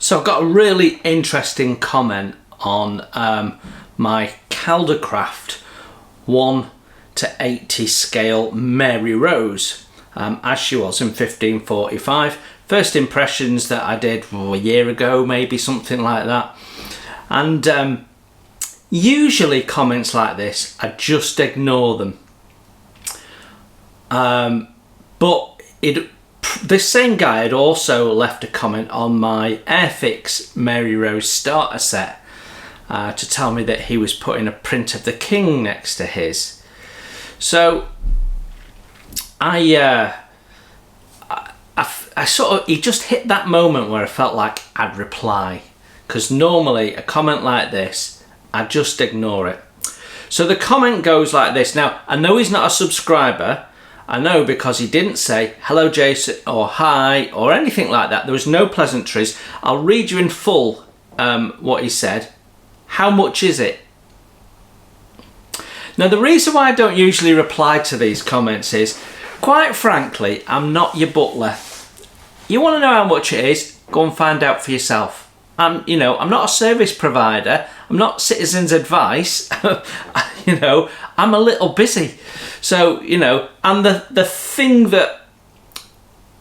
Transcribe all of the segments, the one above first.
So I've got a really interesting comment on my Caldercraft 1 to 80 scale Mary Rose, as she was in 1545. First impressions that I did a year ago, maybe something like that. And usually comments like this, I just ignore them. But this same guy had also left a comment on my Airfix Mary Rose starter set to tell me that he was putting a print of the king next to his. So I sort of, he just hit that moment where I felt like I'd reply, because normally a comment like this, I just ignore it. So the comment goes like this. Now, I know he's not a subscriber. I know, because he didn't say hello Jason or hi or anything like that. There was no pleasantries. I'll read you in full what he said. How much is it? Now, the reason why I don't usually reply to these comments is, quite frankly, I'm not your butler. You want to know how much it is? Go and find out for yourself. I'm not a service provider. I'm not Citizens Advice. I'm a little busy. So, and the thing that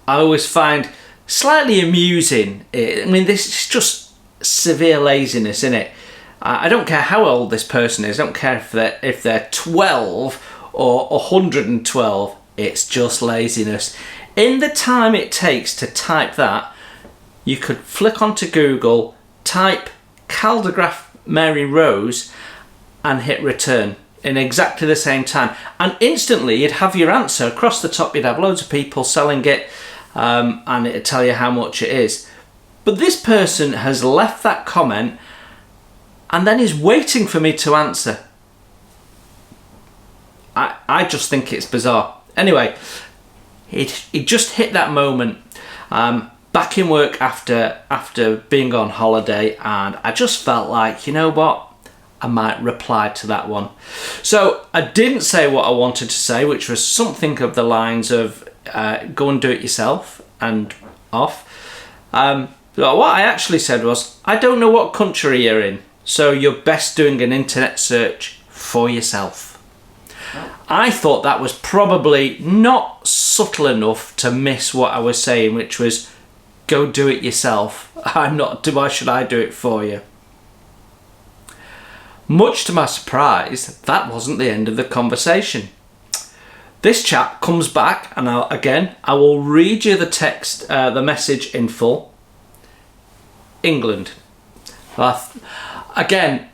I always find slightly amusing, this is just severe laziness, isn't it? I don't care how old this person is. I don't care if they're 12 or 112. It's just laziness. In the time it takes to type that, you could flick onto Google, type Caldercraft Mary Rose and hit return in exactly the same time, and instantly you'd have your answer. Across the top you'd have loads of people selling it, and it'd tell you how much it is. But this person has left that comment and then is waiting for me to answer. I just think it's bizarre. Anyway, it just hit that moment. Back in work after being on holiday, and I just felt like, you know what, I might reply to that one. So I didn't say what I wanted to say, which was something of the lines of go and do it yourself and off. But what I actually said was, I don't know what country you're in, so you're best doing an internet search for yourself. I thought that was probably not subtle enough to miss what I was saying, which was, go do it yourself. Why should I do it for you? Much to my surprise, that wasn't the end of the conversation. This chap comes back, and I will read you the text, the message in full. England. Again,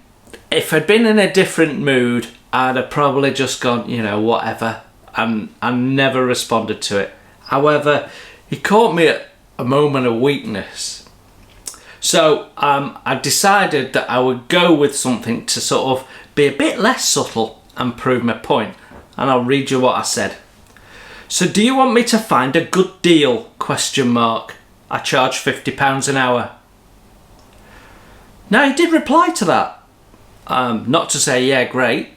if I'd been in a different mood, I'd have probably just gone, whatever, and never responded to it. However, he caught me at a moment of weakness. So I decided that I would go with something to sort of be a bit less subtle and prove my point. And I'll read you what I said. So, do you want me to find a good deal? ? I charge £50 an hour. Now, he did reply to that. Not to say, yeah, great.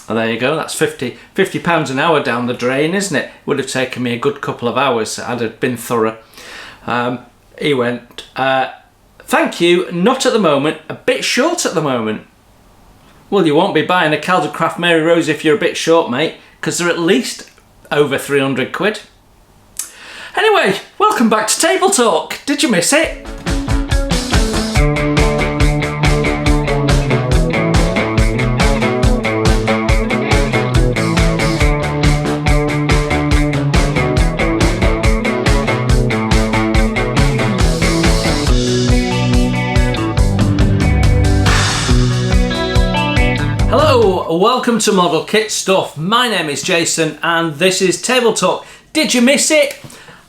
And there you go, that's £50 an hour down the drain, isn't it? Would have taken me a good couple of hours. I'd have been thorough. He went, thank you, not at the moment, a bit short at the moment. Well, you won't be buying a Caldercraft Mary Rose if you're a bit short, mate, because they're at least over 300 quid. Anyway, welcome back to Table Talk. Did you miss it? Welcome to Model Kit Stuff. My name is Jason and this is Table Talk. Did you miss it?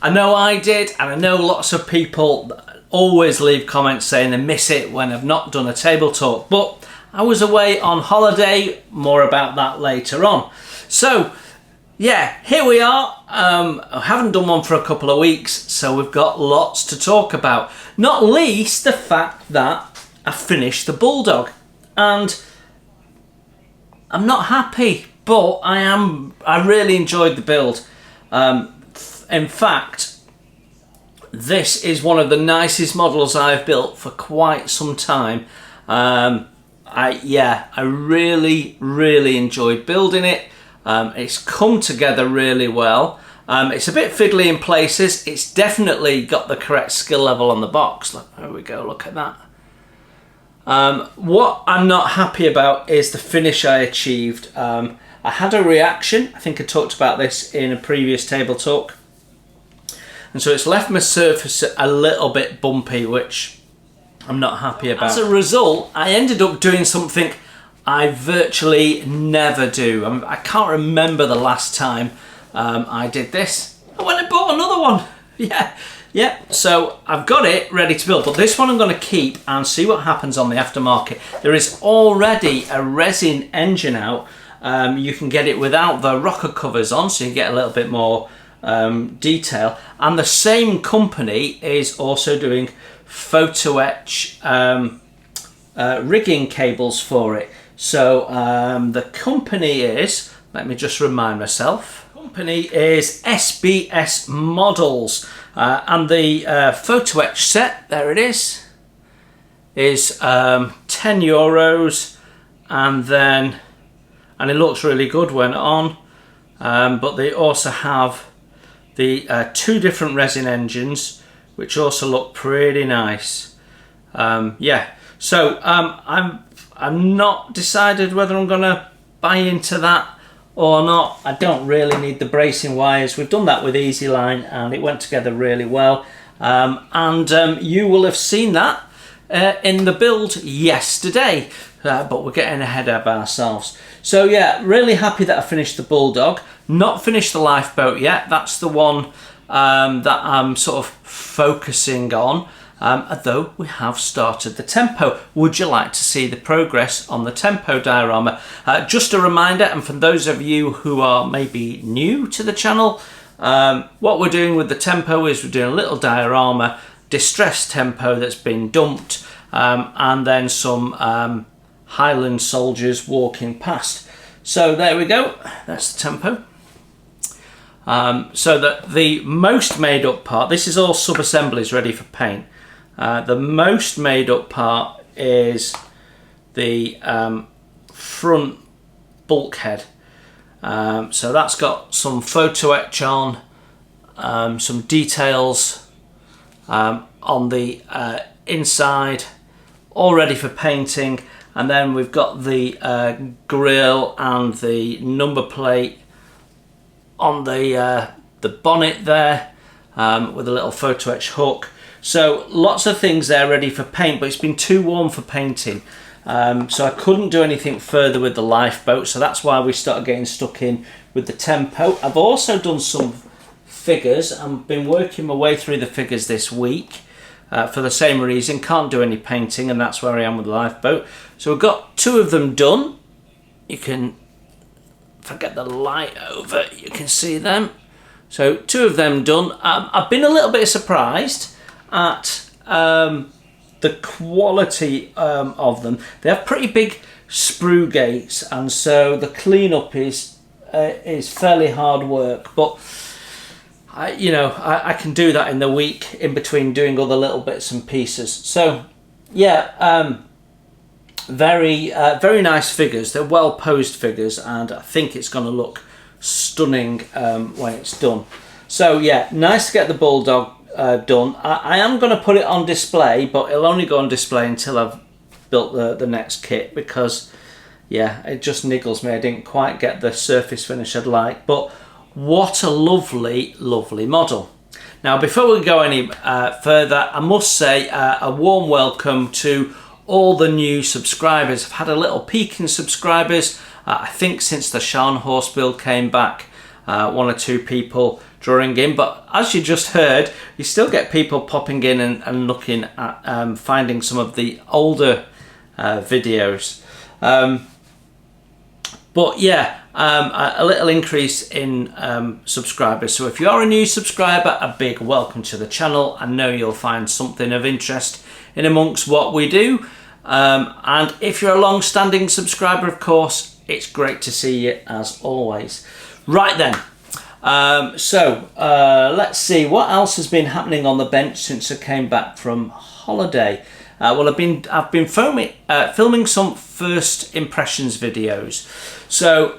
I know I did, and I know lots of people always leave comments saying they miss it when I've not done a Table Talk, but I was away on holiday. More about that later on. So yeah, here we are. I haven't done one for a couple of weeks, so we've got lots to talk about, not least the fact that I finished the Bulldog, and I'm not happy, but I really enjoyed the build. In fact, This is one of the nicest models I've built for quite some time. I really enjoyed building it. It's come together really well. It's a bit fiddly in places. It's definitely got the correct skill level on the box. Look, there we go, look at that. What I'm not happy about is the finish I achieved. I had a reaction. I think I talked about this in a previous table talk. And so it's left my surface a little bit bumpy, which I'm not happy about. As a result, I ended up doing something I virtually never do. I can't remember the last time I did this. I went and bought another one. Yeah. So I've got it ready to build, but this one I'm going to keep and see what happens on the aftermarket. There is already a resin engine out. You can get it without the rocker covers on, so you get a little bit more detail. And the same company is also doing photo etch rigging cables for it. So the company is, let me just remind myself, the company is SBS Models, and the photo etch set, there it is €10, and it looks really good when on. But they also have the two different resin engines, which also look pretty nice. So I'm not decided whether I'm gonna buy into that or not. I don't really need the bracing wires. We've done that with Easy Line and it went together really well. You will have seen that in the build yesterday, but we're getting ahead of ourselves. So yeah, really happy that I finished the Bulldog. Not finished the lifeboat yet. That's the one that I'm sort of focusing on. Although we have started the tempo. Would you like to see the progress on the tempo diorama? Just a reminder, and for those of you who are maybe new to the channel, what we're doing with the tempo is we're doing a little diorama, distress tempo that's been dumped, and then some Highland soldiers walking past. So there we go, that's the tempo. So that the most made up part, this is all sub-assemblies ready for paint. The most made up part is the front bulkhead. So that's got some photo etch on, some details on the inside, all ready for painting. And then we've got the grille and the number plate on the bonnet there, with a little photo etch hook. So lots of things there ready for paint, but it's been too warm for painting. So I couldn't do anything further with the lifeboat, so that's why we started getting stuck in with the tempo. I've also done some figures. I've been working my way through the figures this week for the same reason. Can't do any painting, and that's where I am with the lifeboat. So we've got two of them done. You can, if I get the light over, you can see them. So two of them done. I've been a little bit surprised at the quality of them. They have pretty big sprue gates, and so the cleanup is fairly hard work, but I can do that in the week in between doing other little bits and pieces. So yeah, very nice figures. They're well posed figures, and I think it's going to look stunning when it's done. So yeah, nice to get the Bulldog done. I am going to put it on display, but it'll only go on display until I've built the next kit, because yeah, it just niggles me. I didn't quite get the surface finish I'd like, but what a lovely model. Now before we go any further, I must say a warm welcome to all the new subscribers. I've had a little peek in subscribers. I think since the Shan horse build came back, one or two people drawing in, but as you just heard, you still get people popping in and looking at finding some of the older videos. But yeah, a little increase in subscribers. So if you are a new subscriber, a big welcome to the channel. I know you'll find something of interest in amongst what we do. And if you're a long-standing subscriber, of course, it's great to see you as always. Right then, Let's see what else has been happening on the bench since I came back from holiday. Well, I've been filming some first impressions videos. So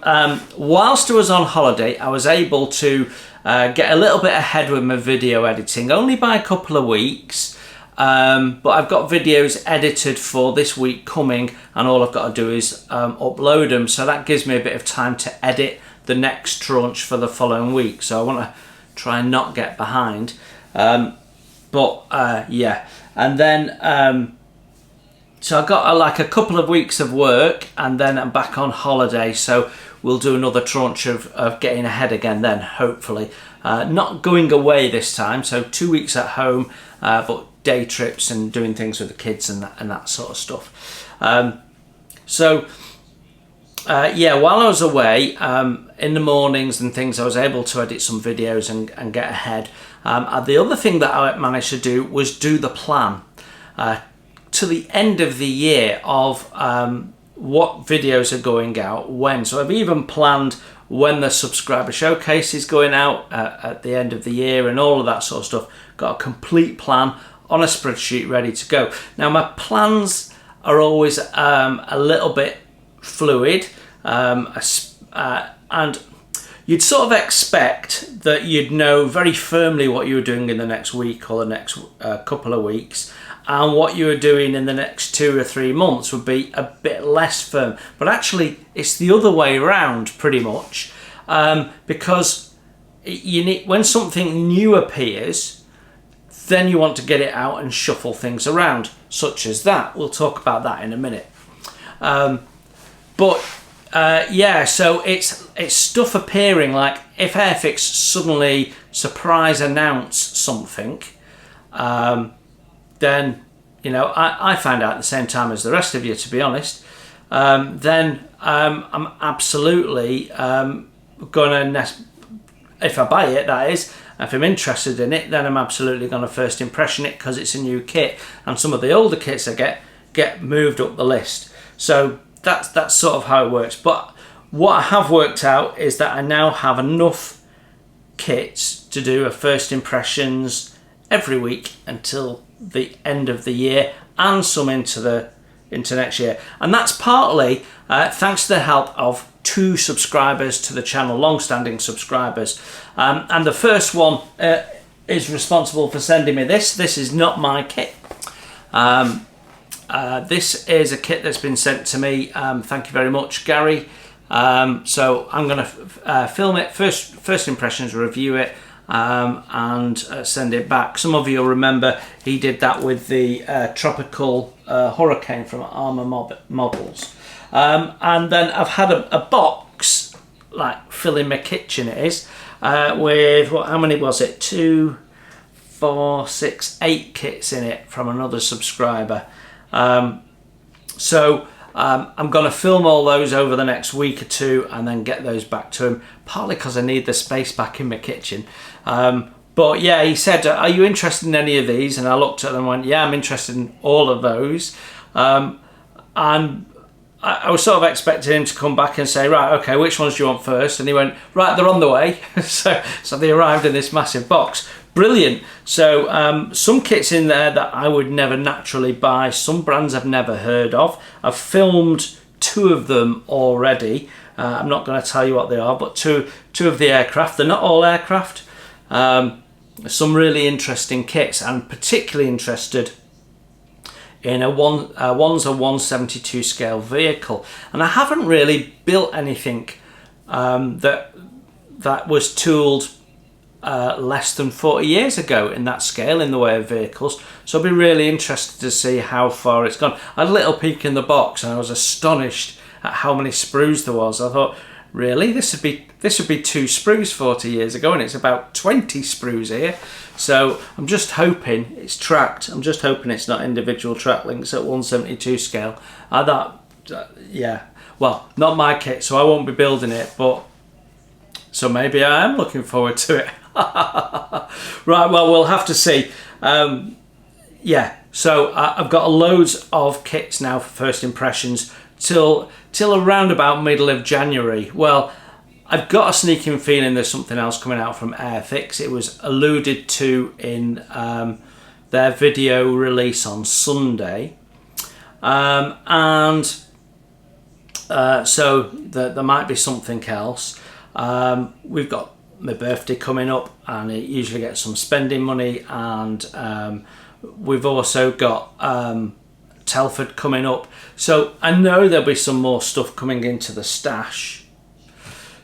whilst I was on holiday, I was able to get a little bit ahead with my video editing, only by a couple of weeks. But I've got videos edited for this week coming, and all I've got to do is upload them. So that gives me a bit of time to edit the next tranche for the following week. So I want to try and not get behind. Yeah, and then so I got like a couple of weeks of work, and then I'm back on holiday. So we'll do another tranche of getting ahead again then, hopefully. Not going away this time, so 2 weeks at home, but day trips and doing things with the kids and that sort of stuff. Yeah, while I was away, in the mornings and things, I was able to edit some videos and get ahead. The other thing that I managed to do was do the plan to the end of the year of what videos are going out when. So I've even planned when the subscriber showcase is going out at the end of the year and all of that sort of stuff. Got a complete plan on a spreadsheet ready to go. Now my plans are always a little bit fluid, and you'd sort of expect that you'd know very firmly what you were doing in the next week or the next couple of weeks, and what you were doing in the next 2 or 3 months would be a bit less firm. But actually it's the other way around pretty much, because you need, when something new appears, then you want to get it out and shuffle things around, such as that. We'll talk about that in a minute. Yeah, so it's stuff appearing, like if Airfix suddenly surprise announce something, then, you know, I find out at the same time as the rest of you, to be honest. Then I'm absolutely gonna, if I buy it, that is, if I'm interested in it, then I'm absolutely going to first impression it because it's a new kit, and some of the older kits I get moved up the list. So that's sort of how it works. But what I have worked out is that I now have enough kits to do a first impressions every week until the end of the year, and some into next year. And that's partly thanks to the help of 2 subscribers to the channel, long-standing subscribers, and the first one is responsible for sending me this. This is not my kit. This is a kit that's been sent to me. Thank you very much, Gary. So I'm going to film it, first impressions, review it, and send it back. Some of you will remember he did that with the tropical hurricane from Armour Models. And then I've had a box, like filling my kitchen it is, with, how many was it? 2, 4, 6, 8 kits in it from another subscriber. So I'm going to film all those over the next week or 2 and then get those back to him, partly because I need the space back in my kitchen. But yeah, he said, are you interested in any of these? And I looked at them and went, yeah, I'm interested in all of those. And I was sort of expecting him to come back and say, right, okay, which ones do you want first? And he went, right, they're on the way. so they arrived in this massive box. Brilliant. So some kits in there that I would never naturally buy, some brands I've never heard of. I've filmed 2 of them already. I'm not going to tell you what they are, but two of the aircraft. They're not all aircraft. Some really interesting kits. I'm particularly interested in one's a 1/172 scale vehicle, and I haven't really built anything that was tooled less than 40 years ago in that scale in the way of vehicles. So I'll be really interested to see how far it's gone. I had a little peek in the box and I was astonished at how many sprues there was. I thought, really, this would be 2 sprues 40 years ago, and it's about 20 sprues here. So I'm just hoping it's tracked. I'm just hoping it's not individual track links at 1/72 scale. Yeah, well, not my kit, so I won't be building it, but so maybe I am looking forward to it. Right, well, we'll have to see. Yeah, so I've got loads of kits now for first impressions till around about middle of January. Well, I've got a sneaking feeling there's something else coming out from Airfix. It was alluded to in their video release on Sunday. So there might be something else. We've got my birthday coming up, and it usually gets some spending money, and we've also got Telford coming up, so I know there'll be some more stuff coming into the stash.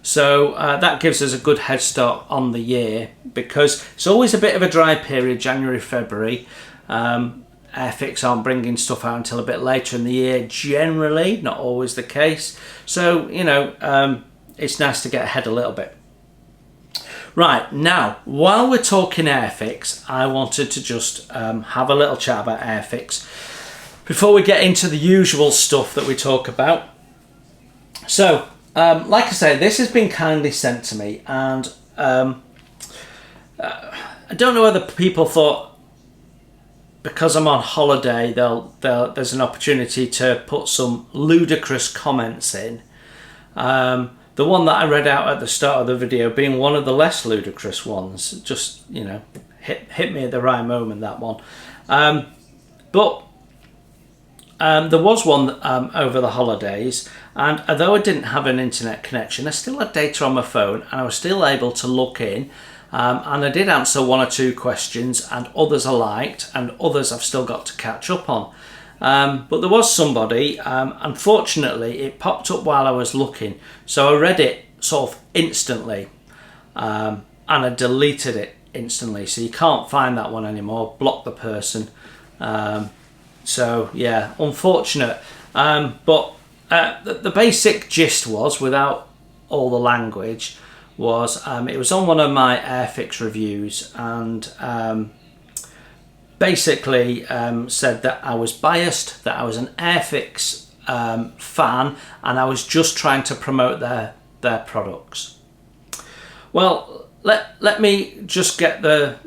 So that gives us a good head start on the year, because it's always a bit of a dry period, January, February. Airfix aren't bringing stuff out until a bit later in the year, generally, not always the case. So, you know, it's nice to get ahead a little bit. Right, now, while we're talking Airfix, I wanted to just have a little chat about Airfix before we get into the usual stuff that we talk about. So, like I say, this has been kindly sent to me, and I don't know whether people thought because I'm on holiday there's an opportunity to put some ludicrous comments in. The one that I read out at the start of the video being one of the less ludicrous ones. Just, you know, hit me at the right moment, that one. But there was one over the holidays, and although I didn't have an internet connection, I still had data on my phone, and I was still able to look in, and I did answer one or two questions, and others I liked, and others I've still got to catch up on. But there was somebody, unfortunately it popped up while I was looking, so I read it sort of instantly, and I deleted it instantly, so you can't find that one anymore. Block the person. So yeah, unfortunate. But the basic gist was, without all the language, was it was on one of my Airfix reviews, and basically said that I was biased, that I was an Airfix fan, and I was just trying to promote their products. Well, let me just get the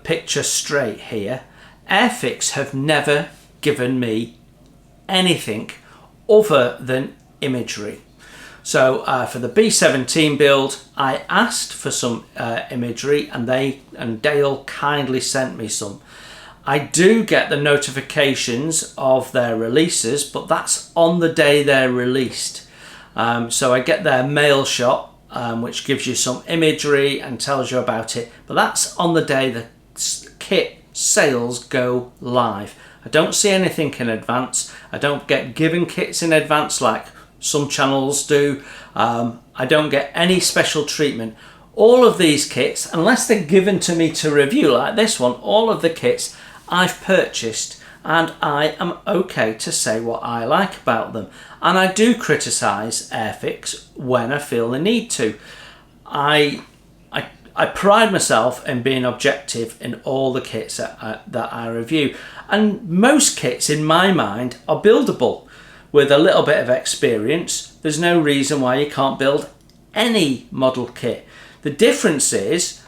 picture straight here. Airfix have never given me anything other than imagery. So for the B17 build, I asked for some imagery, and Dale kindly sent me some. I do get the notifications of their releases, but that's on the day they're released. So I get their mail shot, which gives you some imagery and tells you about it, but that's on the day the kit sales go live. I don't see anything in advance. I don't get given kits in advance like some channels do. I don't get any special treatment. All of these kits, unless they're given to me to review like this one, all of the kits I've purchased, and I am okay to say what I like about them. And I do criticise Airfix when I feel the need to. I pride myself in being objective in all the kits that I review, and most kits in my mind are buildable. With a little bit of experience, there's no reason why you can't build any model kit. The difference is,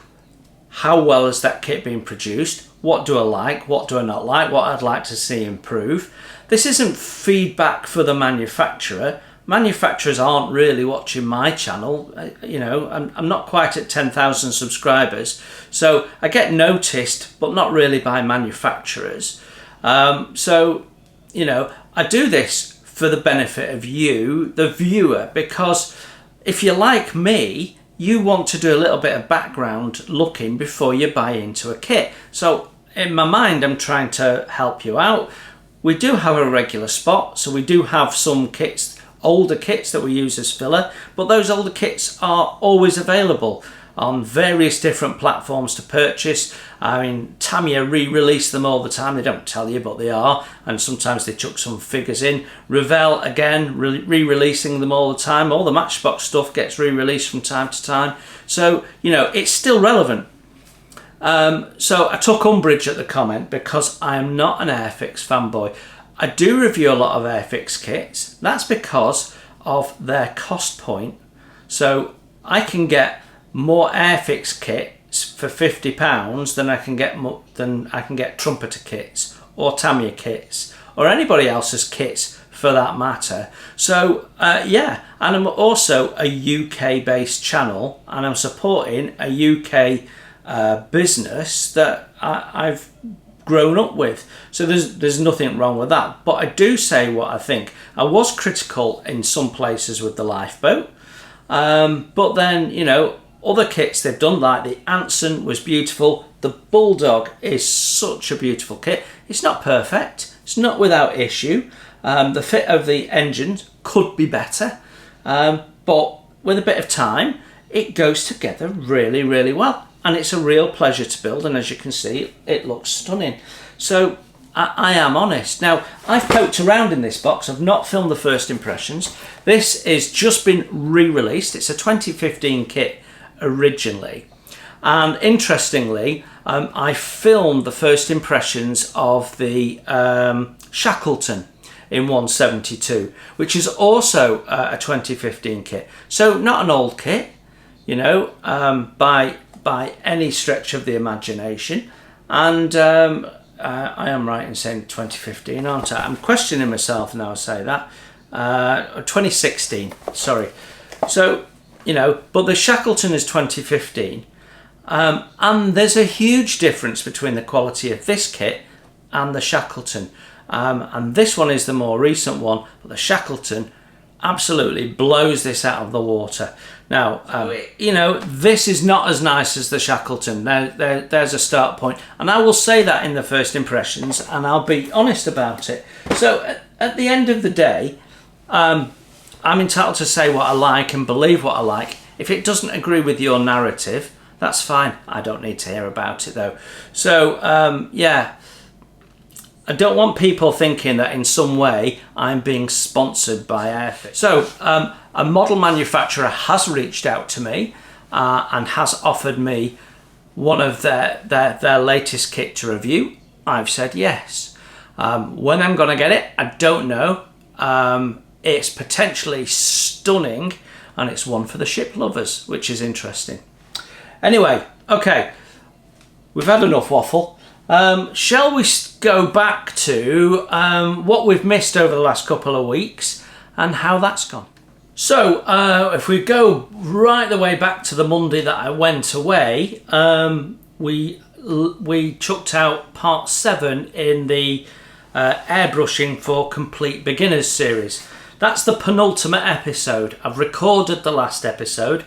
how well has that kit been produced? What do I like? What do I not like? What I'd like to see improve? This isn't feedback for the manufacturer. Manufacturers aren't really watching my channel. You know, I'm not quite at 10,000 subscribers, so I get noticed, but not really by manufacturers. So, you know, I do this for the benefit of you, the viewer, because if you're like me, you want to do a little bit of background looking before you buy into a kit. So in my mind, I'm trying to help you out. We do have a regular spot, so we do have some kits, older kits that we use as filler, but those older kits are always available on various different platforms to purchase. I mean, Tamiya re-release them all the time. They don't tell you, but they are, and sometimes they chuck some figures in. Revell, again, re-releasing them all the time. All the Matchbox stuff gets re-released from time to time. So, you know, it's still relevant. So I took umbrage at the comment because I am not an Airfix fanboy. I do review a lot of Airfix kits. That's because of their cost point. So I can get more Airfix kits for £50 than I can get trumpeter kits or Tamiya kits or anybody else's kits for that matter. So yeah, and I'm also a UK based channel, and I'm supporting a UK business that I've grown up with. So there's nothing wrong with that. But I do say what I think. I was critical in some places with the lifeboat, but then, you know, other kits they've done, like the Anson was beautiful. The Bulldog is such a beautiful kit. It's not perfect. It's not without issue. The fit of the engines could be better, but with a bit of time, it goes together really, really well. And it's a real pleasure to build, and as you can see, it looks stunning. So I am honest. Now, I've poked around in this box. I've not filmed the first impressions. This is just been re-released. It's a 2015 kit originally. And interestingly, I filmed the first impressions of the Shackleton in 172, which is also a 2015 kit. So not an old kit, you know, by any stretch of the imagination. And I am right in saying 2015, aren't I? I'm questioning myself now I say that. 2016, sorry. So, you know, but the Shackleton is 2015. And there's a huge difference between the quality of this kit and the Shackleton. And this one is the more recent one, but the Shackleton absolutely blows this out of the water. Now, you know, this is not as nice as the Shackleton. There's a start point. And I will say that in the first impressions, and I'll be honest about it. So at the end of the day, I'm entitled to say what I like and believe what I like. If it doesn't agree with your narrative, that's fine. I don't need to hear about it though. So, yeah. I don't want people thinking that in some way I'm being sponsored by Airfix. So a model manufacturer has reached out to me and has offered me one of their latest kit to review. I've said yes. When I'm going to get it, I don't know. It's potentially stunning, and it's one for the ship lovers, which is interesting. Anyway, okay, we've had enough waffle. Shall we go back to what we've missed over the last couple of weeks and how that's gone? So if we go right the way back to the Monday that I went away, we chucked out part 7 in the Airbrushing for Complete Beginners series. That's the penultimate episode. I've recorded the last episode.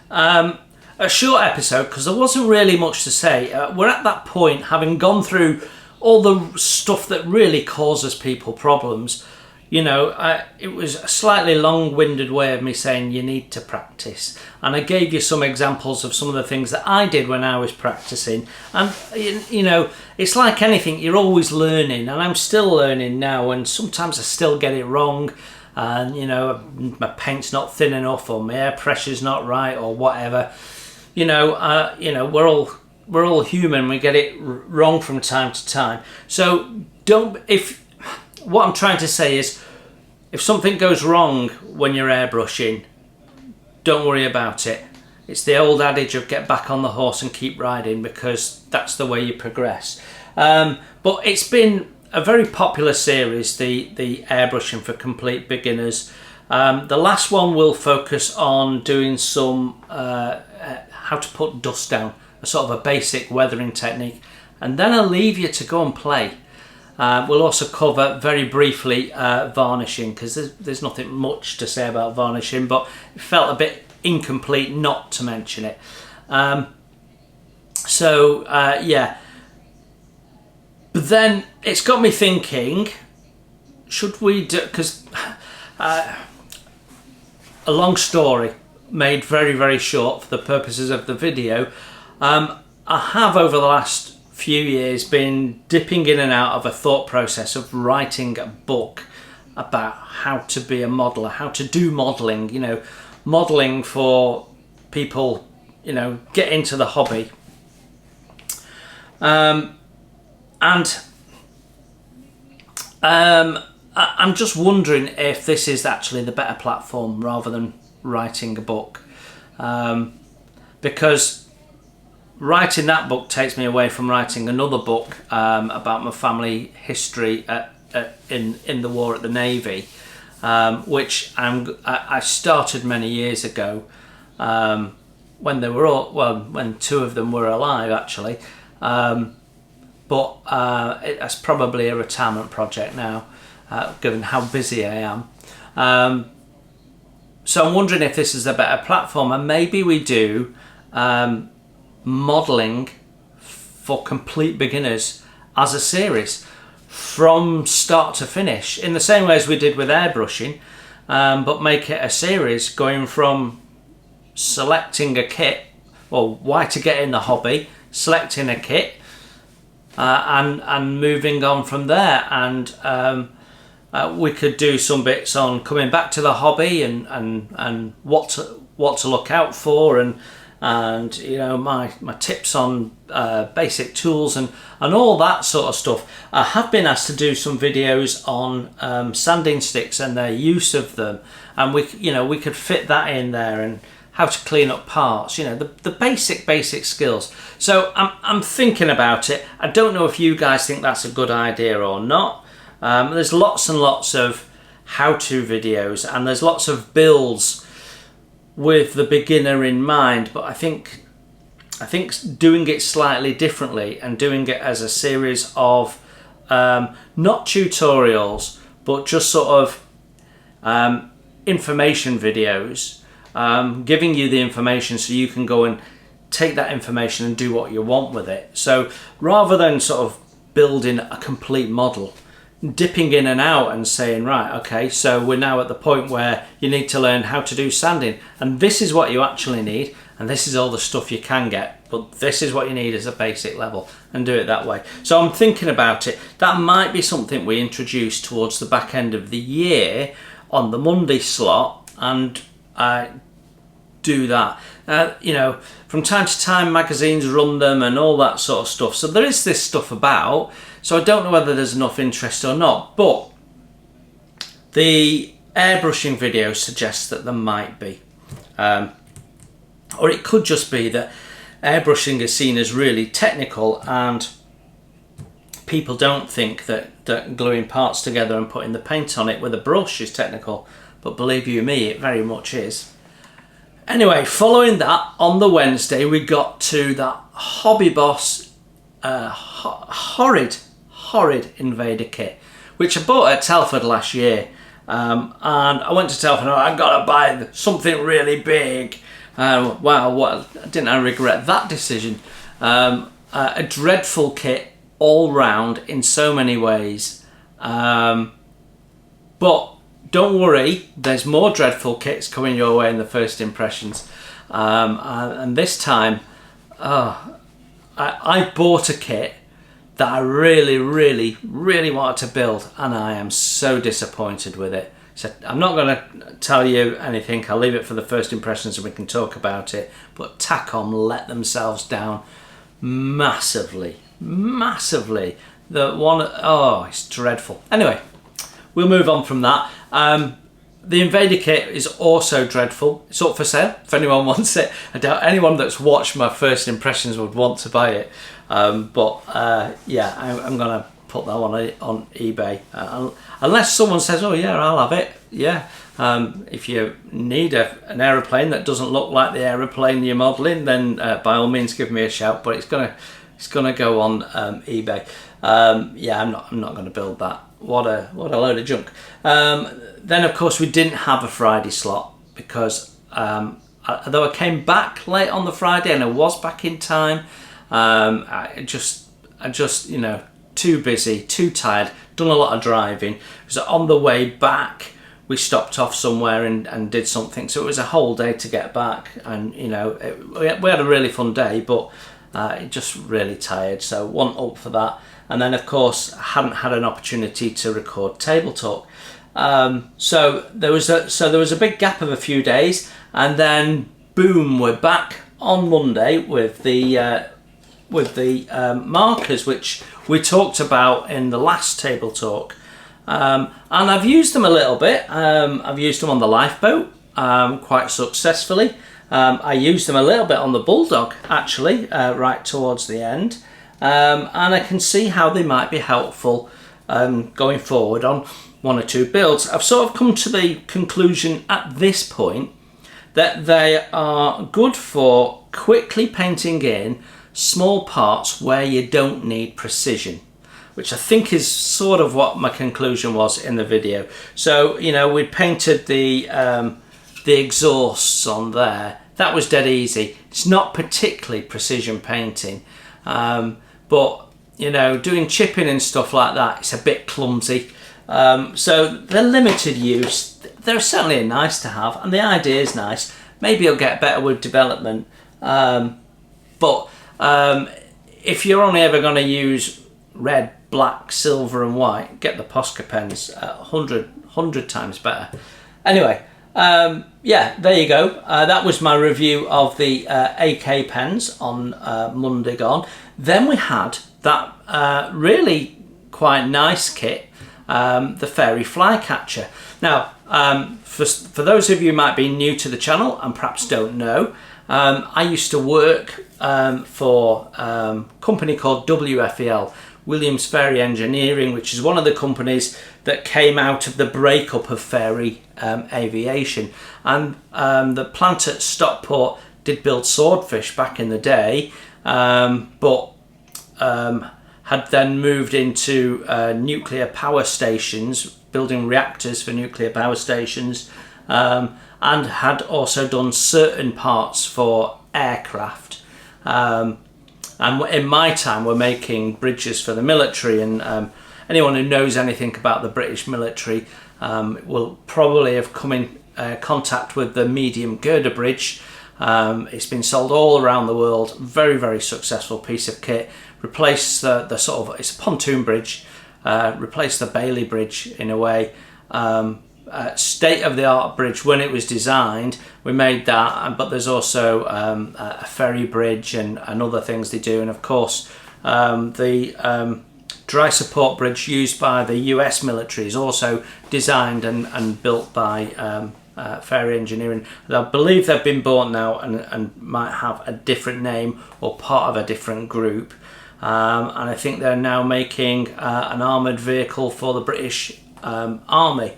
A short episode because there wasn't really much to say. We're at that point, having gone through all the stuff that really causes people problems. You know, it was a slightly long-winded way of me saying you need to practice. And I gave you some examples of some of the things that I did when I was practicing. And, you know, it's like anything, you're always learning. And I'm still learning now, and sometimes I still get it wrong. And, you know, my paint's not thin enough, or my air pressure's not right, or whatever. You know, we're all human. We get it wrong from time to time. So what I'm trying to say is, if something goes wrong when you're airbrushing, don't worry about it. It's the old adage of get back on the horse and keep riding, because that's the way you progress. But it's been a very popular series, the Airbrushing for Complete Beginners. The last one will focus on doing some how to put dust down, a sort of a basic weathering technique, and then I'll leave you to go and play. We'll also cover very briefly varnishing, because there's nothing much to say about varnishing, but it felt a bit incomplete not to mention it. Yeah. But then it's got me thinking, should we do, because a long story made very, very short for the purposes of the video. I have over the last few years been dipping in and out of a thought process of writing a book about how to be a modeler, how to do modeling, you know, modeling for people, you know, get into the hobby. I'm just wondering if this is actually the better platform rather than writing a book, because writing that book takes me away from writing another book about my family history at in the war at the Navy, which I started many years ago, when they were all, well, when two of them were alive actually, but it's probably a retirement project now, given how busy I am. So I'm wondering if this is a better platform, and maybe we do modelling for complete beginners as a series from start to finish, in the same way as we did with airbrushing, but make it a series going from selecting a kit, or why to get in the hobby, selecting a kit, and moving on from there. And we could do some bits on coming back to the hobby and what to look out for, and you know, my tips on basic tools and all that sort of stuff. I have been asked to do some videos on sanding sticks and their use of them, and we could fit that in there, and how to clean up parts, you know, the basic skills. So I'm thinking about it. I don't know if you guys think that's a good idea or not. There's lots and lots of how-to videos, and there's lots of builds with the beginner in mind, but I think doing it slightly differently and doing it as a series of not tutorials, but just sort of information videos, giving you the information so you can go and take that information and do what you want with it. So rather than sort of building a complete model, dipping in and out and saying, right, okay, so we're now at the point where you need to learn how to do sanding, and this is what you actually need, and this is all the stuff you can get, but this is what you need as a basic level, and do it that way. So I'm thinking about it. That might be something we introduce towards the back end of the year on the Monday slot, and do that. You know, from time to time magazines run them and all that sort of stuff, so there is this stuff about. So I don't know whether there's enough interest or not, but the airbrushing video suggests that there might be. Or it could just be that airbrushing is seen as really technical, and people don't think that gluing parts together and putting the paint on it with a brush is technical, but believe you me, it very much is. Anyway, following that, on the Wednesday we got to that Hobby Boss horrid Invader kit, which I bought at Telford last year, and I went to Telford and I got to buy something really big. Wow, didn't I regret that decision? A dreadful kit all round in so many ways, but don't worry, there's more dreadful kits coming your way in the first impressions, and this time I bought a kit that I really wanted to build, and I am so disappointed with it. So I'm not going to tell you anything, I'll leave it for the first impressions and we can talk about it, but Takom let themselves down massively. It's dreadful. Anyway, we'll move on from that. The Invader kit is also dreadful. It's up for sale if anyone wants it. I doubt anyone that's watched my first impressions would want to buy it. Yeah, I'm gonna put that one on eBay, unless someone says, oh yeah, I'll have it. Yeah, if you need an aeroplane that doesn't look like the aeroplane you're modelling, then by all means give me a shout, but it's gonna go on eBay. Yeah, I'm not gonna build that. What a load of junk. Then of course we didn't have a Friday slot because although I came back late on the Friday and I was back in time, I just you know, too busy, too tired, done a lot of driving. So on the way back we stopped off somewhere and did something, so it was a whole day to get back, and you know, we had a really fun day, but just really tired, so wasn't up for that. And then of course I hadn't had an opportunity to record Table Talk, so there was a big gap of a few days, and then boom, we're back on Monday with the markers, which we talked about in the last Table Talk, and I've used them a little bit. I've used them on the lifeboat quite successfully. I used them a little bit on the Bulldog actually, right towards the end, and I can see how they might be helpful going forward on 1 or 2 builds. I've sort of come to the conclusion at this point that they are good for quickly painting in small parts where you don't need precision, which I think is sort of what my conclusion was in the video. So, you know, we painted the exhausts on there. That was dead easy. It's not particularly precision painting, but you know, doing chipping and stuff like that, it's a bit clumsy. So they're limited use. They're certainly nice to have, and the idea is nice. Maybe you'll get better with development, but if you're only ever going to use red, black, silver and white, get the Posca pens. 100 times better. Anyway, yeah, there you go. That was my review of the AK pens on Monday gone. Then we had that really quite nice kit, the Fairey Flycatcher. Now, for those of you who might be new to the channel and perhaps don't know, I used to work for a company called WFEL, Williams Fairey Engineering, which is one of the companies that came out of the breakup of Fairey Aviation. And the plant at Stockport did build swordfish back in the day, but had then moved into nuclear power stations, building reactors for nuclear power stations, and had also done certain parts for aircraft. And in my time, we're making bridges for the military, and anyone who knows anything about the British military will probably have come in contact with the medium girder bridge. It's been sold all around the world. Very, very successful piece of kit. Replaced the sort of, it's a pontoon bridge, replaced the Bailey Bridge in a way. State-of-the-art bridge when it was designed. We made that, but there's also a ferry bridge and other things they do, and of course the dry support bridge used by the US military is also designed and built by Fairey Engineering. I believe they've been bought now and might have a different name or part of a different group, and I think they're now making an armoured vehicle for the British Army.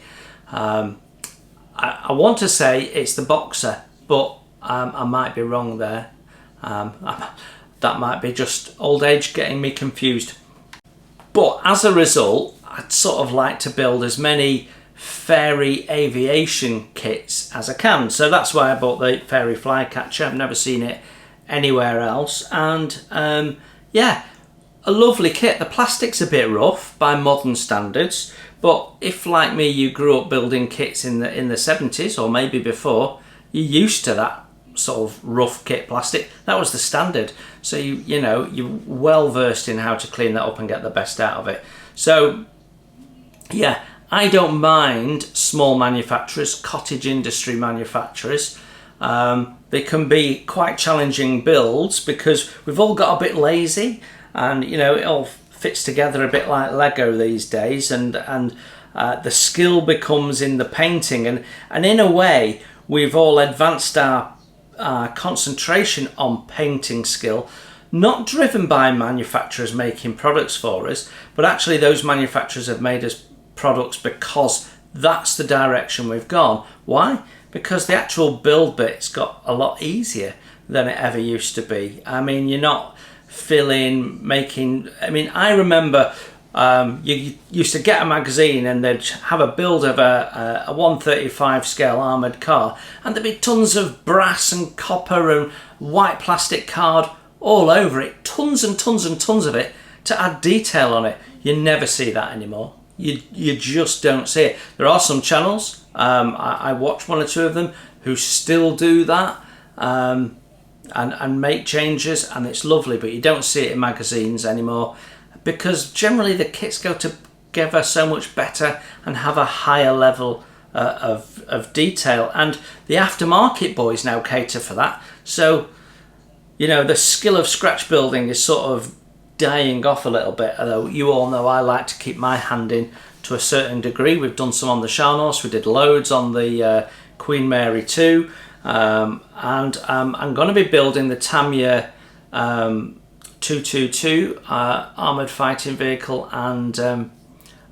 I want to say it's the Boxer, but I might be wrong there. That might be just old age getting me confused. But as a result, I'd sort of like to build as many Fairey aviation kits as I can. So that's why I bought the Fairey Flycatcher. I've never seen it anywhere else. And yeah, a lovely kit. The plastic's a bit rough by modern standards, but if, like me, you grew up building kits in the 70s or maybe before, you're used to that sort of rough kit plastic. That was the standard. So you know, you're well versed in how to clean that up and get the best out of it. So yeah, I don't mind small manufacturers, cottage industry manufacturers. They can be quite challenging builds because we've all got a bit lazy, and you know, it all fits together a bit like Lego these days, and the skill becomes in the painting, and in a way we've all advanced our concentration on painting skill, not driven by manufacturers making products for us, but actually those manufacturers have made us products because that's the direction we've gone. Why? Because the actual build bit's got a lot easier than it ever used to be. I mean, you're not filling, making, I mean, I remember you used to get a magazine and they'd have a build of a 135 scale armoured car, and there'd be tons of brass and copper and white plastic card all over it, tons and tons and tons of it to add detail on it. You never see that anymore. You just don't see it. There are some channels, I watch 1 or 2 of them, who still do that and make changes, and it's lovely, but you don't see it in magazines anymore, because generally the kits go together so much better and have a higher level of detail, and the aftermarket boys now cater for that. So you know, the skill of scratch building is sort of dying off a little bit, although you all know I like to keep my hand in to a certain degree. We've done some on the Sharnos, we did loads on the Queen Mary 2, and I'm going to be building the Tamiya 222 armoured fighting vehicle, and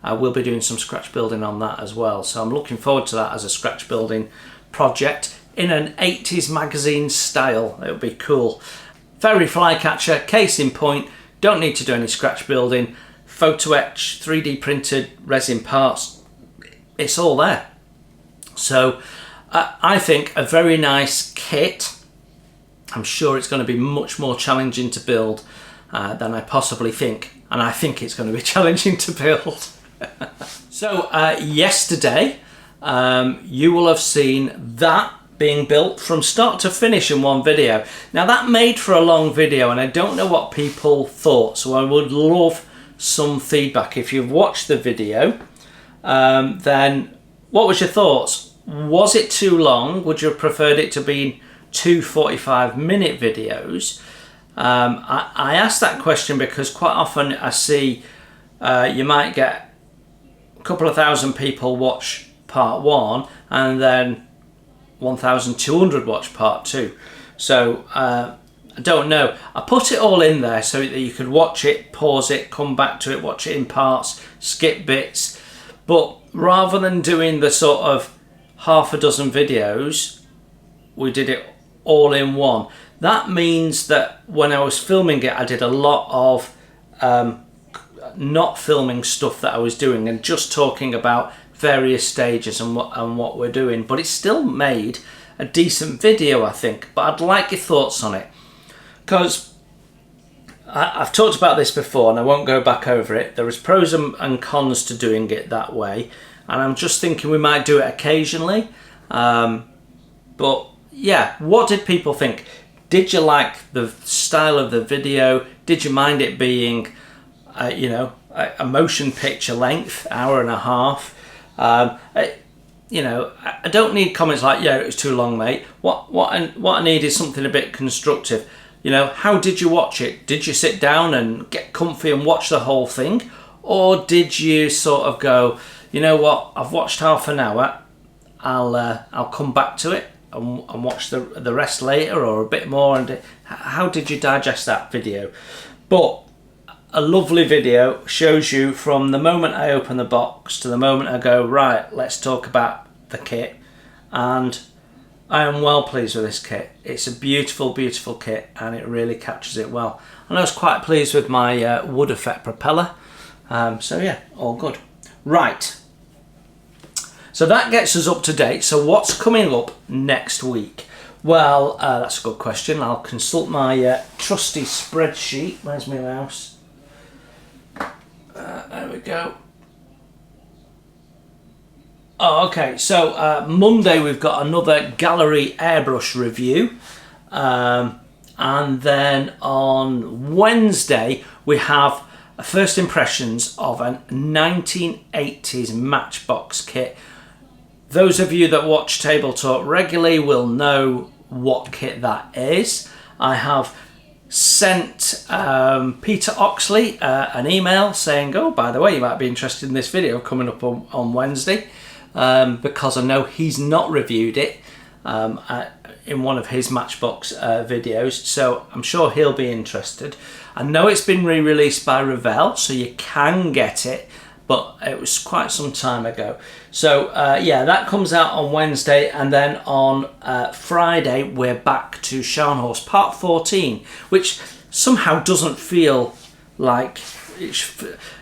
I will be doing some scratch building on that as well. So I'm looking forward to that as a scratch building project in an 80s magazine style. It would be cool. Fairey Flycatcher, case in point, don't need to do any scratch building. Photo etch, 3D printed resin parts, it's all there. So I think a very nice kit. I'm sure it's going to be much more challenging to build than I possibly think. And I think it's going to be challenging to build. So yesterday, you will have seen that being built from start to finish in one video. Now that made for a long video and I don't know what people thought, so I would love some feedback. If you've watched the video, then what was your thoughts? Was it too long? Would you have preferred it to be 2 45-minute videos? I asked that question because quite often I see you might get a couple of thousand people watch part 1 and then 1,200 watch part 2. So I don't know. I put it all in there so that you could watch it, pause it, come back to it, watch it in parts, skip bits. But rather than doing the sort of half a dozen videos, we did it all in one. That means that when I was filming it, I did a lot of not filming stuff that I was doing and just talking about various stages and what we're doing, but it still made a decent video, I think. But I'd like your thoughts on it, because I've talked about this before and I won't go back over it. There is pros and cons to doing it that way, and I'm just thinking we might do it occasionally. But yeah, what did people think? Did you like the style of the video? Did you mind it being you know, a motion picture length, hour and a half? You know, I don't need comments like, yeah, it was too long, mate. What I need is something a bit constructive. You know, how did you watch it? Did you sit down and get comfy and watch the whole thing? Or did you sort of go, you know what, I've watched half an hour, I'll come back to it and watch the rest later, or a bit more? And how did you digest that video? But a lovely video, shows you from the moment I open the box to the moment I go, right, let's talk about the kit. And I am well pleased with this kit. It's a beautiful, beautiful kit, and it really captures it well. And I was quite pleased with my wood effect propeller. So yeah, all good. Right. So that gets us up to date. So what's coming up next week? Well, that's a good question. I'll consult my trusty spreadsheet. Where's my mouse? There we go. Oh, okay. So Monday we've got another gallery airbrush review. And then on Wednesday we have first impressions of a 1980s Matchbox kit. Those of you that watch Table Talk regularly will know what kit that is. I have sent Peter Oxley an email saying, oh, by the way, you might be interested in this video coming up on Wednesday, because I know he's not reviewed it in one of his Matchbox videos, so I'm sure he'll be interested. I know it's been re-released by Revell, so you can get it, but it was quite some time ago. So yeah, that comes out on Wednesday, and then on Friday we're back to Scharnhorst Part 14, which somehow doesn't feel like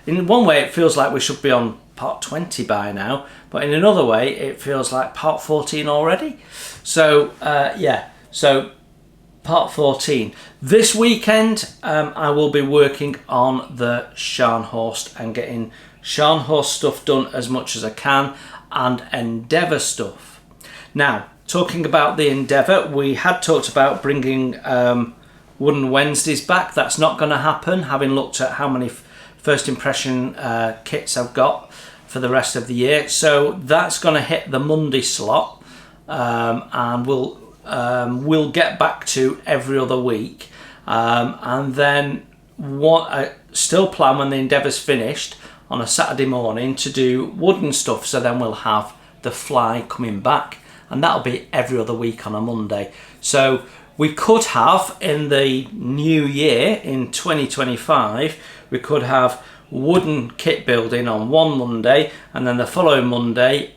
in one way it feels like we should be on Part 20 by now, but in another way it feels like Part 14 already. So yeah, so Part 14. This weekend I will be working on the Scharnhorst and getting Scharnhorst stuff done as much as I can, and Endeavour stuff. Now, talking about the Endeavour, we had talked about bringing Wooden Wednesdays back. That's not going to happen, having looked at how many first impression kits I've got for the rest of the year. So that's going to hit the Monday slot, and we'll get back to every other week, and then what I still plan when the Endeavour's finished on a Saturday morning to do wooden stuff. So then we'll have the Fly coming back, and that'll be every other week on a Monday. So we could have, in the new year in 2025, we could have wooden kit building on one Monday, and then the following Monday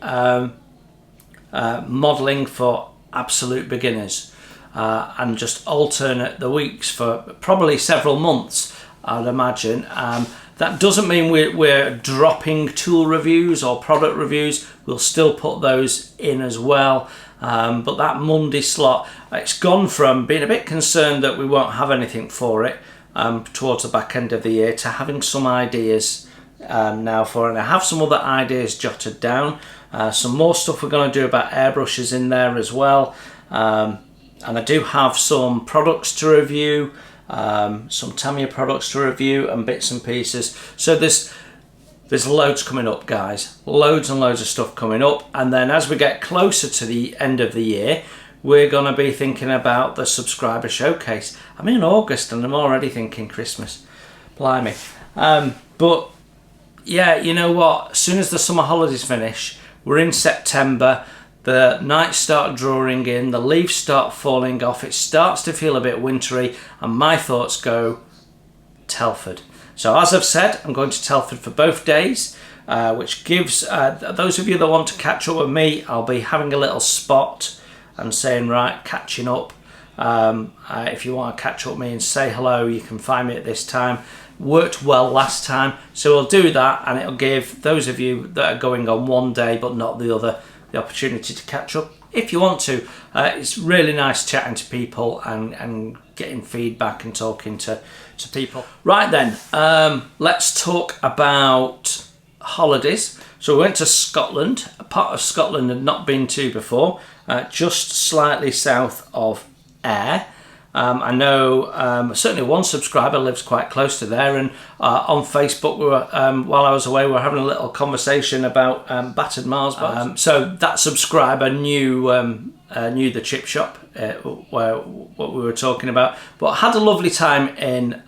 modelling for absolute beginners, and just alternate the weeks for probably several months, I'd imagine. That doesn't mean we're dropping tool reviews or product reviews. We'll still put those in as well. But that Monday slot, it's gone from being a bit concerned that we won't have anything for it towards the back end of the year to having some ideas now for it. And I have some other ideas jotted down. Some more stuff we're going to do about airbrushes in there as well. And I do have some products to review. Some Tamiya products to review and bits and pieces. So there's loads coming up, guys. Loads and loads of stuff coming up. And then as we get closer to the end of the year, we're going to be thinking about the subscriber showcase. I'm in August and I'm already thinking Christmas. Blimey. But yeah, you know what? As soon as the summer holidays finish, we're in September. The nights start drawing in, the leaves start falling off, it starts to feel a bit wintry, and my thoughts go Telford. So as I've said, I'm going to Telford for both days, which gives those of you that want to catch up with me, I'll be having a little spot and saying, right, catching up. If you want to catch up with me and say hello, you can find me at this time. Worked well last time, so we'll do that, and it'll give those of you that are going on one day but not the other the opportunity to catch up if you want to. It's really nice chatting to people and getting feedback and talking to people. Right then, let's talk about holidays. So we went to Scotland, a part of Scotland I'd not been to before, just slightly south of Ayr. I know certainly one subscriber lives quite close to there, and on Facebook we were, while I was away, we were having a little conversation about battered Mars bars. So that subscriber knew the chip shop where what we were talking about, but had a lovely time in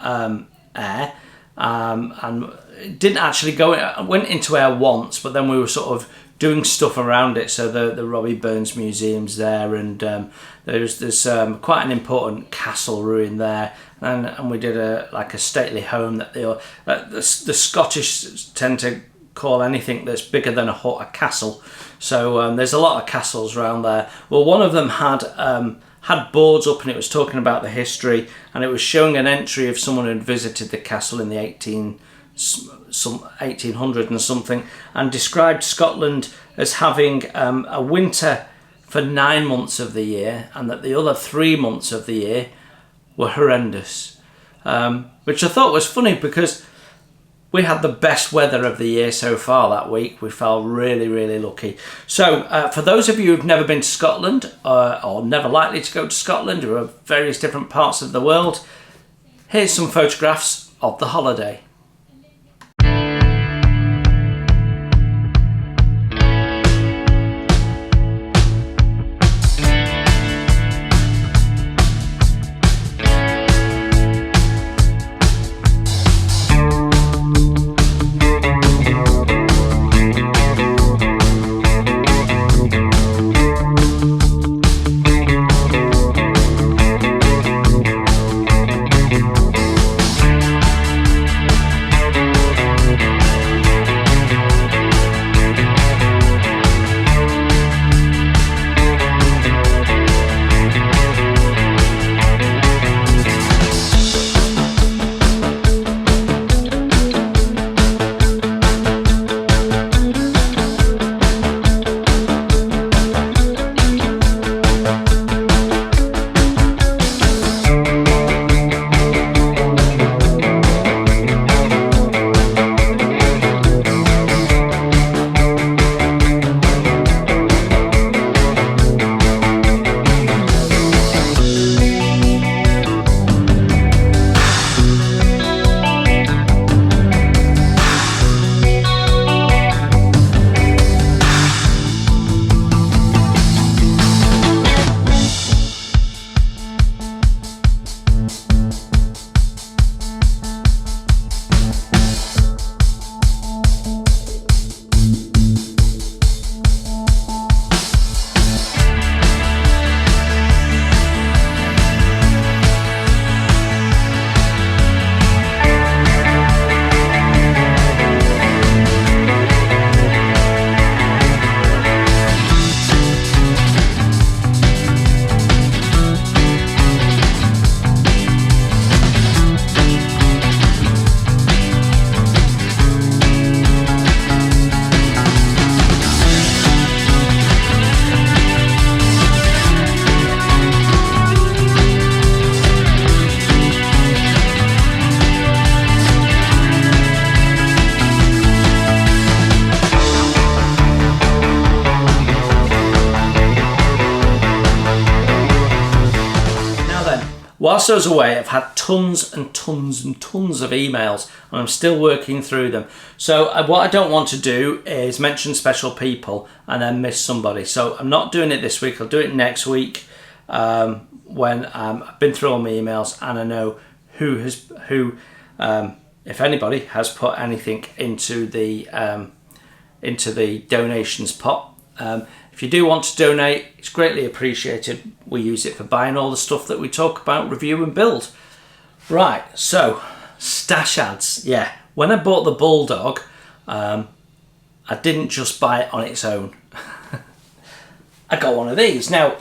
Ayr, and didn't actually go. I went into Ayr once, but then we were sort of doing stuff around it. So the Robbie Burns Museum's there, and there's quite an important castle ruin there, and we did a stately home that the Scottish tend to call anything that's bigger than a hut a castle. So there's a lot of castles around there. Well, one of them had boards up, and it was talking about the history, and it was showing an entry of someone who had visited the castle in the 1800 and something, and described Scotland as having a winter for 9 months of the year, and that the other 3 months of the year were horrendous, which I thought was funny because we had the best weather of the year so far that week. We felt really, really lucky. So for those of you who've never been to Scotland, or never likely to go to Scotland, or various different parts of the world, here's some photographs of the holiday. whilst I was away, I've had tons and tons and tons of emails, and I'm still working through them. So what I don't want to do is mention special people and then miss somebody. So I'm not doing it this week. I'll do it next week when I've been through all my emails and I know who, if anybody has put anything into the donations pot. If you do want to donate, it's greatly appreciated. We use it for buying all the stuff that we talk about, review and build. Right, so stash ads. Yeah, when I bought the Bulldog, I didn't just buy it on its own. I got one of these. Now,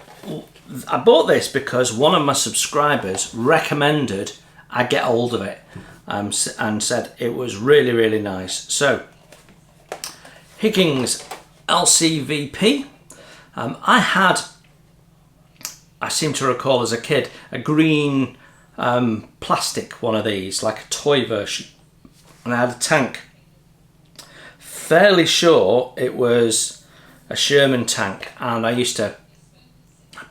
I bought this because one of my subscribers recommended I get hold of it and said it was really, really nice. So, Higgins LCVP. I seem to recall as a kid, a green plastic one of these, like a toy version, and I had a tank. Fairly sure it was a Sherman tank, and I used to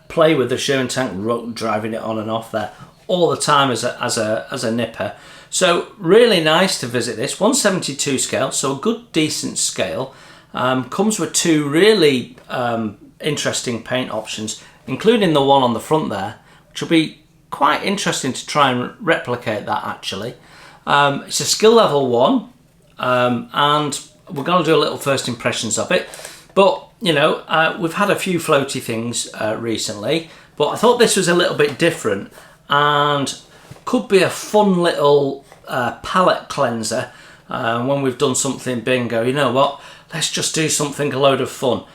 play with the Sherman tank, driving it on and off there all the time as a nipper. So really nice to visit this. 1/72 scale, so a good decent scale. Comes with two really interesting paint options, including the one on the front there, which will be quite interesting to try and replicate that actually. It's a skill level 1, and we're going to do a little first impressions of it. But you know, we've had a few floaty things recently, but I thought this was a little bit different and could be a fun little palette cleanser when we've done something bingo. You know what? Let's just do something a load of fun.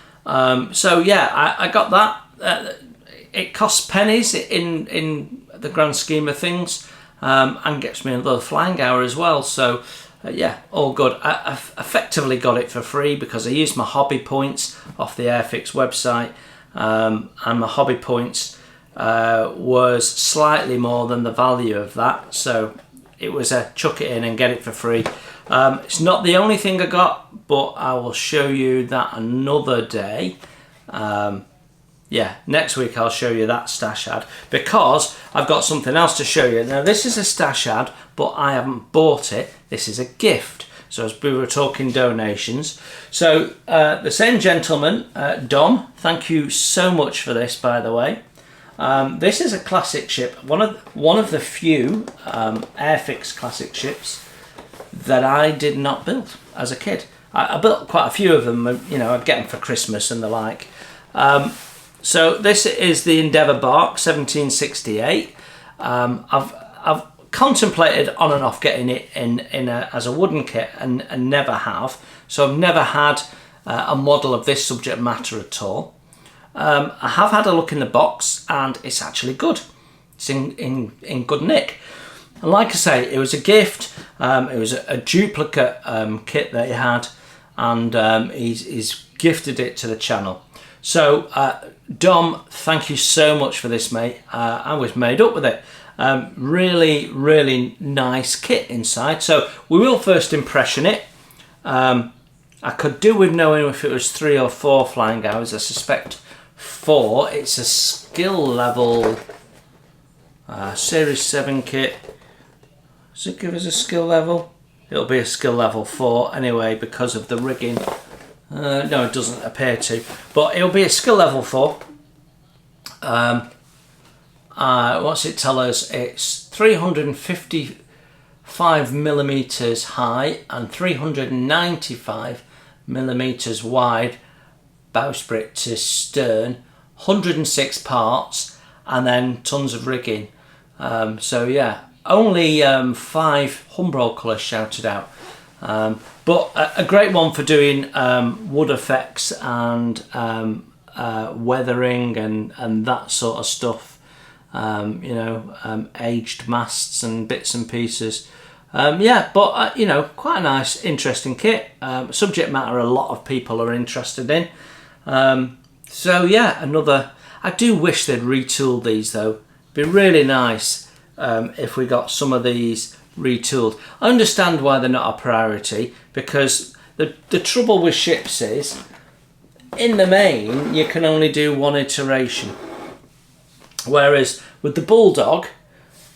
So yeah, I got that. It costs pennies in the grand scheme of things, and gets me another flying hour as well. So yeah, all good. I effectively got it for free because I used my hobby points off the Airfix website, and my hobby points was slightly more than the value of that. So it was a chuck it in and get it for free. It's not the only thing I got, but I will show you that another day. Yeah, next week I'll show you that stash ad because I've got something else to show you. Now this is a stash ad, but I haven't bought it. This is a gift. So as we were talking donations. So the same gentleman, Dom, thank you so much for this, by the way. This is a classic ship, one of the few Airfix classic ships that I did not build as a kid. I built quite a few of them, you know, I'd get them for Christmas and the like. So this is the Endeavour Bark 1768. I've contemplated on and off getting it in as a wooden kit and never have. So I've never had a model of this subject matter at all. I have had a look in the box and it's actually good. It's in good nick. And like I say, it was a gift. It was a duplicate kit that he had, and he's gifted it to the channel. So Dom, thank you so much for this, mate. I was made up with it. Really, really nice kit inside. So we will first impression it. I could do with knowing if it was 3 or 4 flying hours. I suspect 4. It's a skill level Series 7 kit. Does it give us a skill level? It'll be a skill level 4 anyway because of the rigging. No, it doesn't appear to, but it'll be a skill level 4. What's it tell us? It's 355 millimeters high and 395 millimeters wide, bowsprit to stern, 106 parts, and then tons of rigging. So yeah, only 5 Humbrol colours shouted out. But a great one for doing wood effects and weathering and that sort of stuff. You know, aged masts and bits and pieces. Yeah, but you know, quite a nice, interesting kit. Subject matter a lot of people are interested in. So yeah, another. I do wish they'd retooled these though. It'd be really nice if we got some of these retooled. I understand why they're not a priority, because the trouble with ships is, in the main, you can only do one iteration. Whereas with the Bulldog,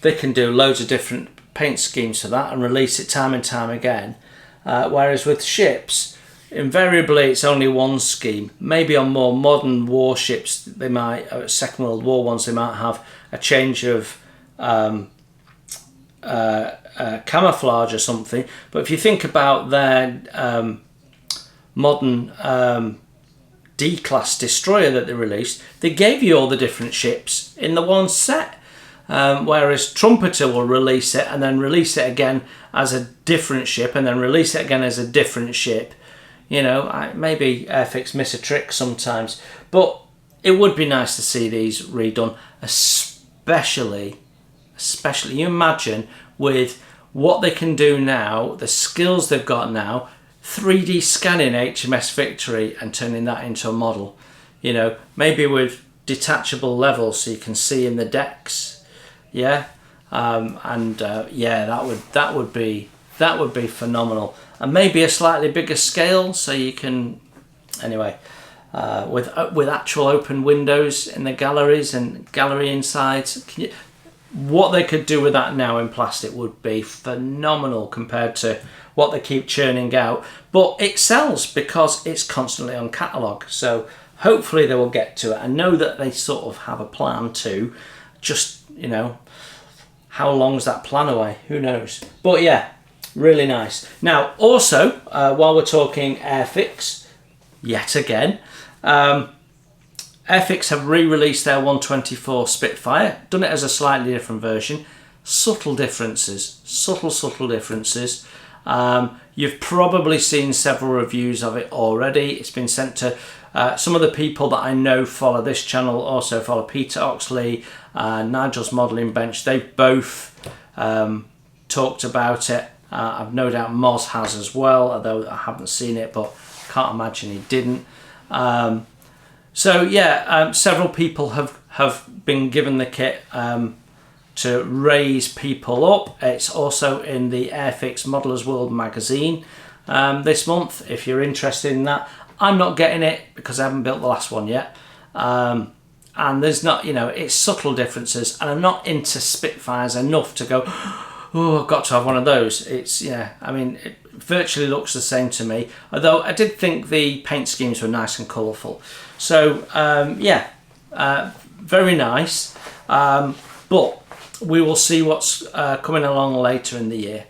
they can do loads of different paint schemes for that and release it time and time again. Whereas with ships, invariably it's only one scheme. Maybe on more modern warships, they might, Second World War ones, they might have a change of camouflage or something. But if you think about their modern D-class destroyer that they released, they gave you all the different ships in the one set. Whereas Trumpeter will release it and then release it again as a different ship and then release it again as a different ship. You know, maybe Airfix miss a trick sometimes, but it would be nice to see these redone, especially you imagine with what they can do now, the skills they've got now, 3D scanning HMS Victory and turning that into a model. You know, maybe with detachable levels so you can see in the decks. Yeah, yeah, that would be phenomenal, and maybe a slightly bigger scale so you can, anyway, with actual open windows in the galleries and gallery insides. What they could do with that now in plastic would be phenomenal compared to what they keep churning out. But it sells because it's constantly on catalogue, so hopefully they will get to it. I know that they sort of have a plan to, just, you know, how long's that plan away? Who knows? But yeah, really nice. Now, also, while we're talking Airfix, yet again, Airfix have re-released their 124 Spitfire, done it as a slightly different version. Subtle differences, subtle differences. You've probably seen several reviews of it already. It's been sent to some of the people that I know follow this channel, also follow Peter Oxley, Nigel's Modelling Bench. They've both talked about it. I've no doubt Moz has as well, although I haven't seen it, but can't imagine he didn't. So yeah, several people have been given the kit to raise people up. It's also in the Airfix Modeller's World magazine this month, if you're interested in that. I'm not getting it because I haven't built the last one yet. And there's not, you know, it's subtle differences, and I'm not into Spitfires enough to go, oh, I've got to have one of those. It's, yeah, I mean, it virtually looks the same to me, although I did think the paint schemes were nice and colourful. So, yeah, very nice. But we will see what's coming along later in the year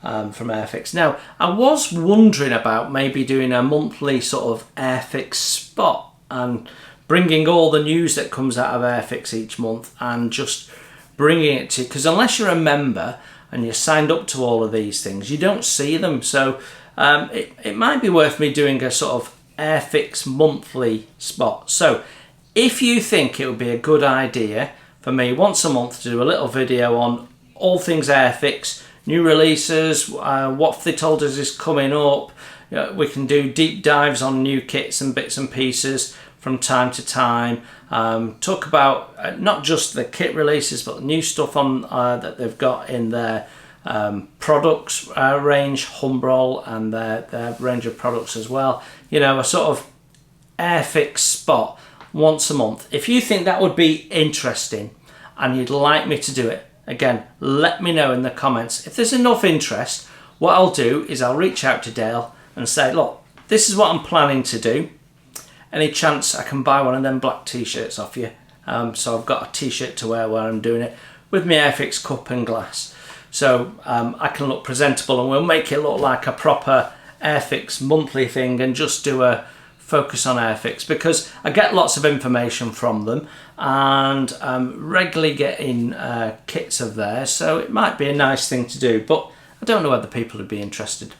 from Airfix. Now, I was wondering about maybe doing a monthly sort of Airfix spot and bringing all the news that comes out of Airfix each month and just bringing it to you, because unless you're a member and you're signed up to all of these things, you don't see them. So it might be worth me doing a sort of Airfix monthly spot. So if you think it would be a good idea for me once a month to do a little video on all things Airfix, new releases, what they told us is coming up, you know, we can do deep dives on new kits and bits and pieces from time to time, talk about not just the kit releases but the new stuff on that they've got in their products range, Humbrol, and their range of products as well. You know, a sort of Airfix spot once a month. If you think that would be interesting and you'd like me to do it, again, let me know in the comments. If there's enough interest, what I'll do is I'll reach out to Dale and say, look, this is what I'm planning to do. Any chance I can buy one of them black t-shirts off you? So I've got a t-shirt to wear while I'm doing it with my Airfix cup and glass. So I can look presentable, and we'll make it look like a proper Airfix monthly thing and just do a focus on Airfix, because I get lots of information from them and regularly getting kits of theirs, so it might be a nice thing to do, but I don't know whether people would be interested.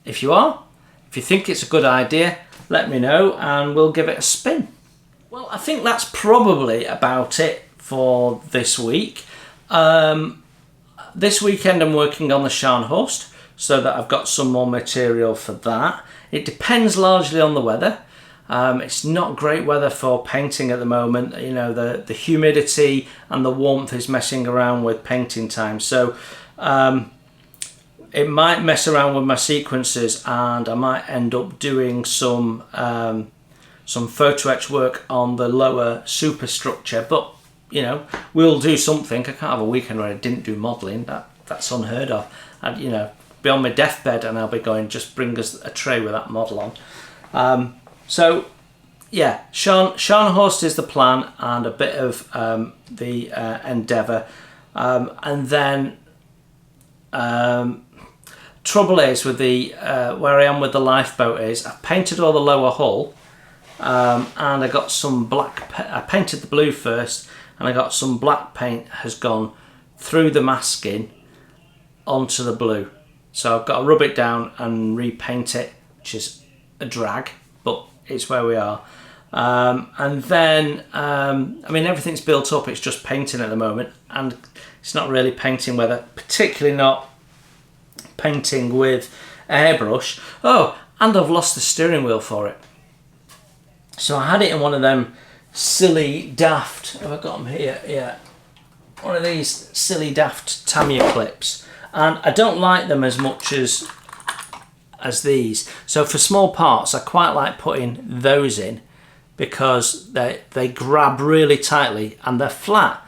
If you are, if you think it's a good idea, let me know and we'll give it a spin. Well, I think that's probably about it for this week. This weekend I'm working on the Scharnhorst, so that I've got some more material for that. It depends largely on the weather. It's not great weather for painting at the moment. You know, the humidity and the warmth is messing around with painting time. So it might mess around with my sequences, and I might end up doing some photo etch work on the lower superstructure, but you know, we'll do something. I can't have a weekend where I didn't do modelling. That's unheard of. I'd, you know, be on my deathbed and I'll be going, just bring us a tray with that model on. So yeah, Scharnhorst is the plan, and a bit of the Endeavour, and then trouble is with the where I am with the lifeboat is I've painted all the lower hull, and I got some black. I painted the blue first, and I got some black paint has gone through the masking onto the blue. So I've got to rub it down and repaint it, which is a drag, but it's where we are. And then, I mean, everything's built up, it's just painting at the moment, and it's not really painting weather, particularly not painting with airbrush. Oh, and I've lost the steering wheel for it. So I had it in one of them silly daft, have I got them here? Yeah. One of these silly daft Tamiya clips. And I don't like them as much as these. So for small parts, I quite like putting those in because they grab really tightly and they're flat.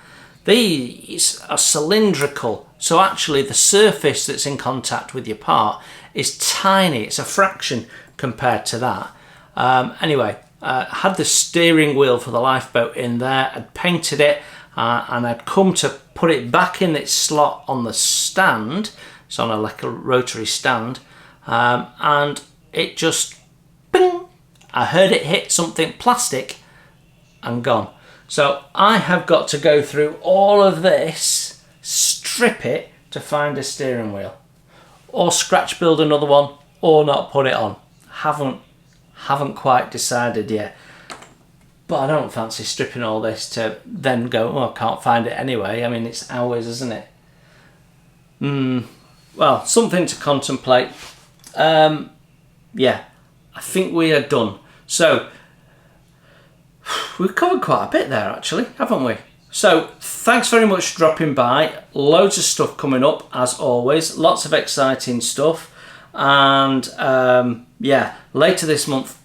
These are cylindrical, so actually the surface that's in contact with your part is tiny. It's a fraction compared to that. Anyway, I had the steering wheel for the lifeboat in there. I'd painted it, and I'd come to put it back in its slot on the stand. It's on like a rotary stand, and it just, bing, I heard it hit something plastic and gone. So I have got to go through all of this, strip it to find a steering wheel, or scratch build another one, or not put it on. Haven't quite decided yet. But I don't fancy stripping all this to then go, oh, I can't find it anyway. I mean, it's hours, isn't it? Well, something to contemplate. Yeah, I think we are done. So, we've covered quite a bit there, actually, haven't we? So, thanks very much for dropping by. Loads of stuff coming up, as always. Lots of exciting stuff. And, yeah, later this month,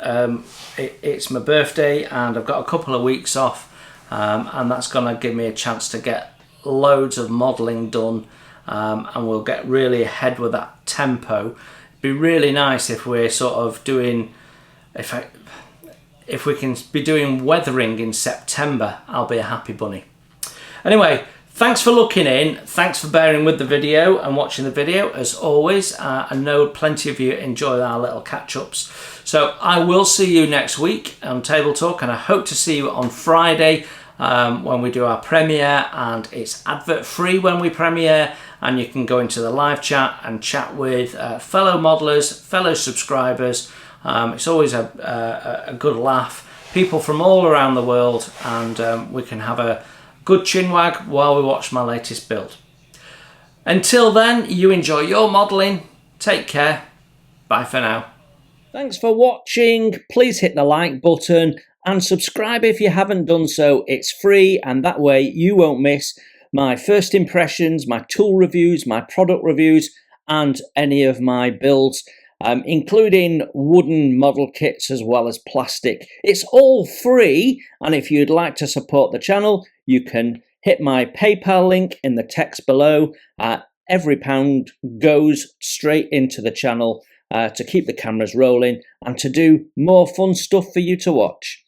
it's my birthday, and I've got a couple of weeks off, and that's going to give me a chance to get loads of modelling done, and we'll get really ahead with that tempo. It'd be really nice if we're sort of doing, if we can be doing weathering in September, I'll be a happy bunny. Anyway, thanks for looking in, thanks for bearing with the video and watching the video as always. I know plenty of you enjoy our little catch-ups. So I will see you next week on Table Talk, and I hope to see you on Friday when we do our premiere, and it's advert free when we premiere, and you can go into the live chat and chat with fellow modelers, fellow subscribers. It's always a good laugh, people from all around the world, and we can have a good chinwag while we watch my latest build. Until then, you enjoy your modelling, take care, bye for now. Thanks for watching. Please hit the like button and subscribe if you haven't done so. It's free, and that way you won't miss my first impressions, my tool reviews, my product reviews, and any of my builds, including wooden model kits as well as plastic. It's all free, and if you'd like to support the channel, you can hit my PayPal link in the text below. Every pound goes straight into the channel to keep the cameras rolling and to do more fun stuff for you to watch.